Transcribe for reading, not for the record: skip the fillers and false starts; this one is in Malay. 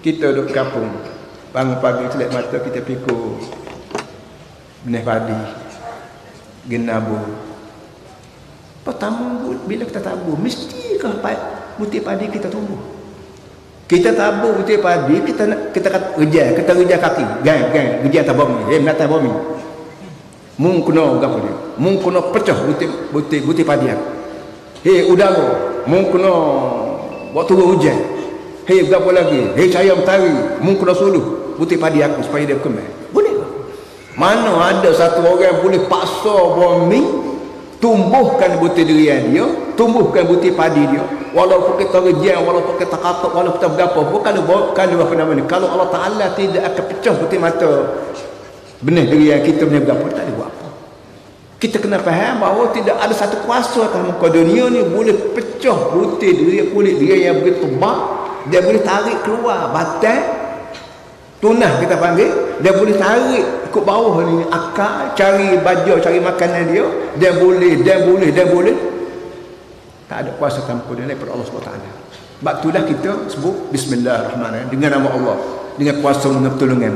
Kita duduk kampung, bangun pagi celak mata kita pikul benih padi, genabu. Pertama bila kita tabur, mestikah butir padi kita tumbuh? Kita tabur butir padi, kita kata kerja kaki, gang, kerja atas bumi, atas bumi. Mung kena gapo dia? Mung kena pecah butir padi. Udara, mung kena buat turun hujan. Gapo lagi? Cahaya matahari, mung kena suluh butir padi aku supaya dia kembang. Boleh ke? Mana ada satu orang boleh paksa bumi tumbuhkan butir durian dia, tumbuhkan butir padi dia, walaupun kita rejang, walaupun kita katak, walaupun kita berapa pun, kalau apa nama ni, kalau Allah Ta'ala tidak akan pecah butir mata benih durian kita, benih berapa, tak ada buat apa. Kita kena faham bahawa tidak ada satu kuasa atas muka dunia ni boleh pecah butir durian, kulit durian yang begitu tebal. Dia boleh tarik keluar batang tunah, kita panggil. Dia boleh tarik ikut bawah ni akar, cari baju, cari makanan dia. Dia boleh. Tak ada kuasa tanpa dia daripada Allah SWT. Sebab itulah kita sebut Bismillahirrahmanirrahim, dengan nama Allah, dengan kuasa, dengan pertolongan.